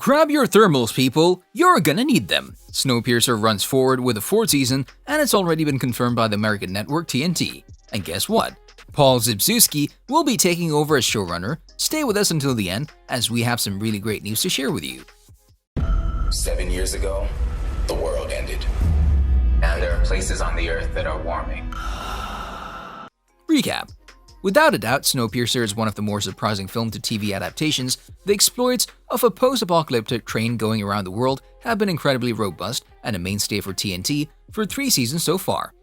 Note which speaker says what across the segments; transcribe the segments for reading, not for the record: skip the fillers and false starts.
Speaker 1: Grab your thermals, people, you're gonna need them. Snowpiercer runs forward with a fourth season, and it's already been confirmed by the American network TNT. And guess what? Paul Zbyszewski will be taking over as showrunner. Stay with us until the end, as we have some really great news to share with you.
Speaker 2: 7 years ago, the world ended. And there are places on the Earth that are warming.
Speaker 1: Recap. Without a doubt, Snowpiercer is one of the more surprising film-to-TV adaptations. The exploits of a post-apocalyptic train going around the world have been incredibly robust and a mainstay for TNT for 3 seasons so far.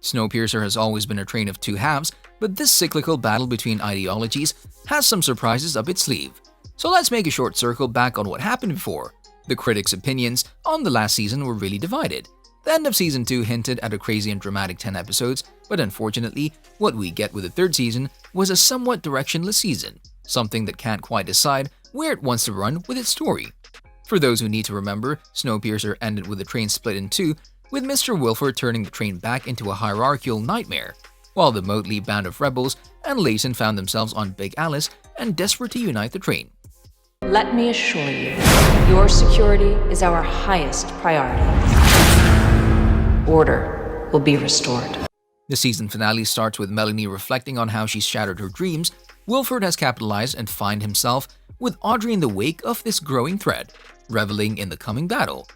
Speaker 1: Snowpiercer has always been a train of two halves, but this cyclical battle between ideologies has some surprises up its sleeve. So let's make a short circle back on what happened before. The critics' opinions on the last season were really divided. The end of Season 2 hinted at a crazy and dramatic 10 episodes, but unfortunately, what we get with the third season was a somewhat directionless season, something that can't quite decide where it wants to run with its story. For those who need to remember, Snowpiercer ended with the train split in two, with Mr. Wilford turning the train back into a hierarchical nightmare, while the motley band of rebels and Layton found themselves on Big Alice and desperate to unite the train.
Speaker 3: Let me assure you, your security is our highest priority. Order will be restored.
Speaker 1: The season finale starts with Melanie reflecting on how she's shattered her dreams. Wilford has capitalized and finds himself with Audrey in the wake of this growing threat, reveling in the coming battle.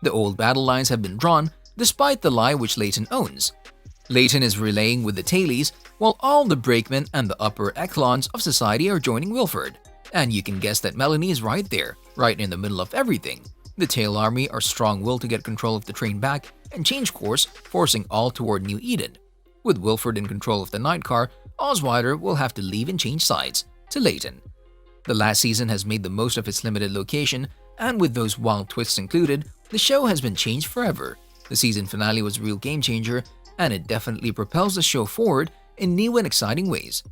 Speaker 1: The old battle lines have been drawn, despite the lie which Layton owns. Layton is relaying with the tailies, while all the brakemen and the upper echelons of society are joining Wilford. And you can guess that Melanie is right there, right in the middle of everything. The Tail Army are strong-willed to get control of the train back and change course, forcing all toward New Eden. With Wilford in control of the night car, Osweiler will have to leave and change sides, to Layton. The last season has made the most of its limited location, and with those wild twists included, the show has been changed forever. The season finale was a real game-changer, and it definitely propels the show forward in new and exciting ways.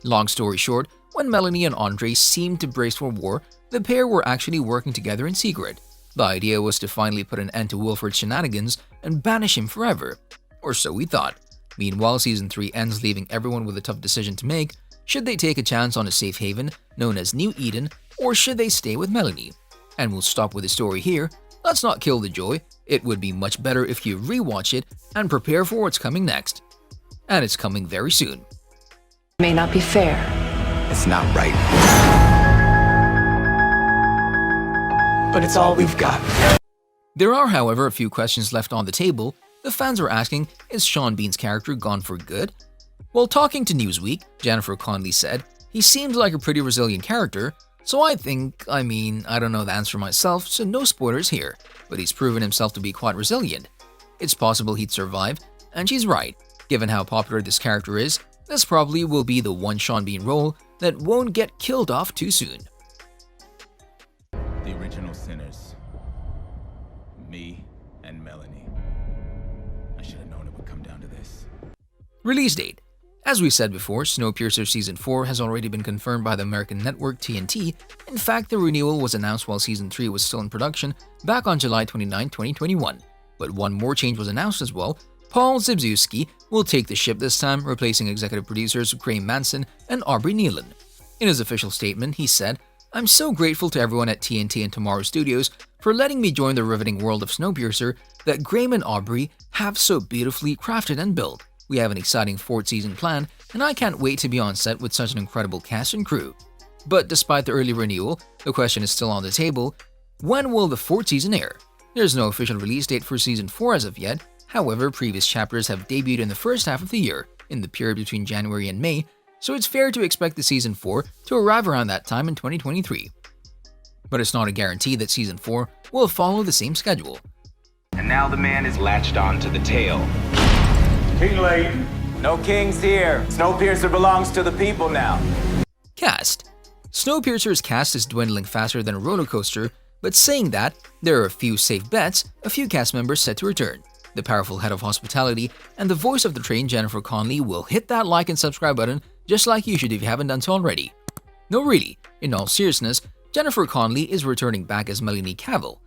Speaker 1: Long story short, when Melanie and Andre seemed to brace for war, the pair were actually working together in secret. The idea was to finally put an end to Wilford's shenanigans and banish him forever. Or so we thought. Meanwhile, Season 3 ends leaving everyone with a tough decision to make. Should they take a chance on a safe haven known as New Eden, or should they stay with Melanie? And we'll stop with the story here. Let's not kill the joy. It would be much better if you rewatch it and prepare for what's coming next. And it's coming very soon.
Speaker 3: It may not be fair.
Speaker 2: It's not right. But it's all we've got.
Speaker 1: There are, however, a few questions left on the table. The fans are asking, is Sean Bean's character gone for good? While talking to Newsweek, Jennifer Connelly said, he seems like a pretty resilient character, so I don't know the answer myself, so no spoilers here, but he's proven himself to be quite resilient. It's possible he'd survive, and she's right. Given how popular this character is, this probably will be the one Sean Bean role that won't get killed off too soon.
Speaker 4: The original sinners. Me and Melanie. I should have known it would come down to this.
Speaker 1: Release date. As we said before, Snowpiercer Season 4 has already been confirmed by the American network TNT. In fact, the renewal was announced while Season 3 was still in production back on July 29, 2021. But one more change was announced as well. Paul Zbyszewski will take the ship this time, replacing executive producers Graham Manson and Aubrey Nealon. In his official statement, he said, "I'm so grateful to everyone at TNT and Tomorrow Studios for letting me join the riveting world of Snowpiercer that Graham and Aubrey have so beautifully crafted and built. We have an exciting fourth season planned, and I can't wait to be on set with such an incredible cast and crew." But despite the early renewal, the question is still on the table: when will the fourth season air? There's no official release date for Season 4 as of yet. However, previous chapters have debuted in the first half of the year, in the period between January and May, so it's fair to expect the Season 4 to arrive around that time in 2023. But it's not a guarantee that Season 4 will follow the same schedule.
Speaker 5: And now the man is latched on to the tail.
Speaker 6: King Layton.
Speaker 5: No kings here. Snowpiercer belongs to the people now.
Speaker 1: Cast. Snowpiercer's cast is dwindling faster than a roller coaster, but saying that, there are a few safe bets, a few cast members set to return. The powerful head of hospitality and the voice of the train, Jennifer Connelly, will hit that like and subscribe button just like you should if you haven't done so already. No, really, in all seriousness, Jennifer Connelly is returning back as Melanie Cavill,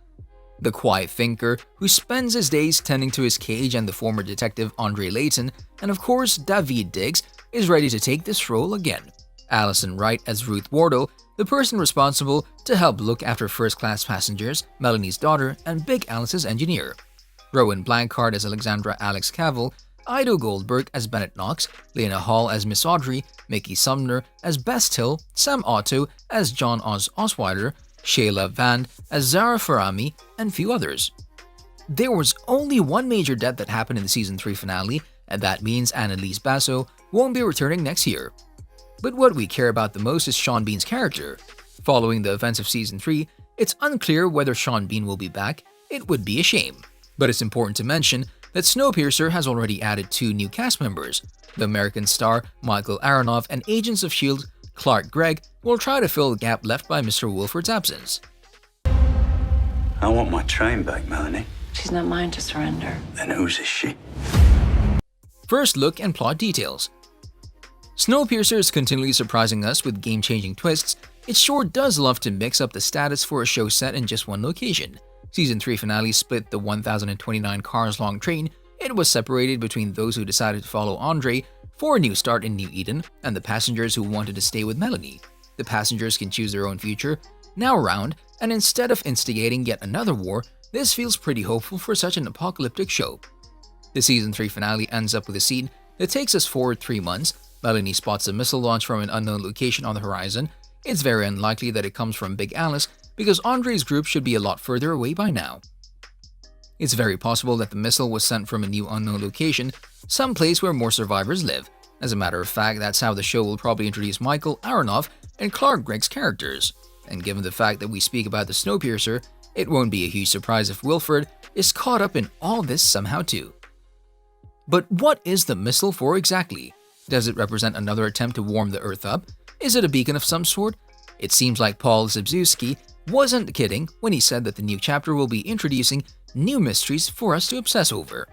Speaker 1: the quiet thinker who spends his days tending to his cage, and the former detective Andre Layton, and of course Daveed Diggs, is ready to take this role again. Alison Wright as Ruth Wardle, the person responsible to help look after first-class passengers, Melanie's daughter, and Big Alice's engineer. Rowan Blanchard as Alexandra Alex Cavill, Ido Goldberg as Bennett Knox, Lena Hall as Miss Audrey, Mickey Sumner as Best Hill, Sam Otto as John Oz Osweiler, Shayla Vand as Zara Farami, and few others. There was only one major death that happened in the Season 3 finale, and that means Annalise Basso won't be returning next year. But what we care about the most is Sean Bean's character. Following the events of Season 3, it's unclear whether Sean Bean will be back. It would be a shame. But it's important to mention that Snowpiercer has already added 2 new cast members. The American star Michael Aronoff and Agents of S.H.I.E.L.D. Clark Gregg will try to fill the gap left by Mr. Wilford's absence.
Speaker 7: I want my train back, Melanie.
Speaker 3: She's not mine to surrender.
Speaker 7: Then whose is she?
Speaker 1: First look and plot details. Snowpiercer is continually surprising us with game-changing twists. It sure does love to mix up the status for a show set in just one location. Season 3 finale split the 1,029 cars long train. It was separated between those who decided to follow Andre for a new start in New Eden and the passengers who wanted to stay with Melanie. The passengers can choose their own future, now around, and instead of instigating yet another war, this feels pretty hopeful for such an apocalyptic show. The Season 3 finale ends up with a scene that takes us forward 3 months. Melanie spots a missile launch from an unknown location on the horizon. It's very unlikely that it comes from Big Alice because Andre's group should be a lot further away by now. It's very possible that the missile was sent from a new unknown location, some place where more survivors live. As a matter of fact, that's how the show will probably introduce Michael Aronoff and Clark Gregg's characters. And given the fact that we speak about the Snowpiercer, it won't be a huge surprise if Wilford is caught up in all this somehow too. But what is the missile for exactly? Does it represent another attempt to warm the Earth up? Is it a beacon of some sort? It seems like Paul Zbyszewski wasn't kidding when he said that the new chapter will be introducing new mysteries for us to obsess over.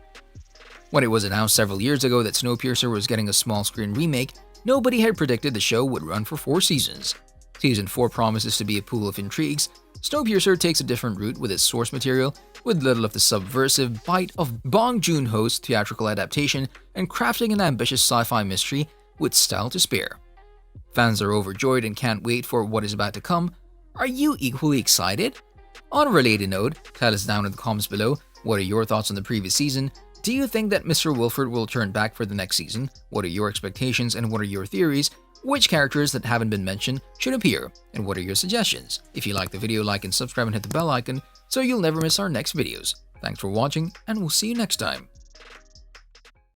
Speaker 1: When it was announced several years ago that Snowpiercer was getting a small-screen remake, nobody had predicted the show would run for 4 seasons. Season 4 promises to be a pool of intrigues. Snowpiercer takes a different route with its source material, with little of the subversive bite of Bong Joon-ho's theatrical adaptation and crafting an ambitious sci-fi mystery with style to spare. Fans are overjoyed and can't wait for what is about to come. Are you equally excited? On a related note, tell us down in the comments below, what are your thoughts on the previous season? Do you think that Mr. Wilford will turn back for the next season? What are your expectations and what are your theories? Which characters that haven't been mentioned should appear? And what are your suggestions? If you like the video, like and subscribe and hit the bell icon so you'll never miss our next videos. Thanks for watching and we'll see you next time.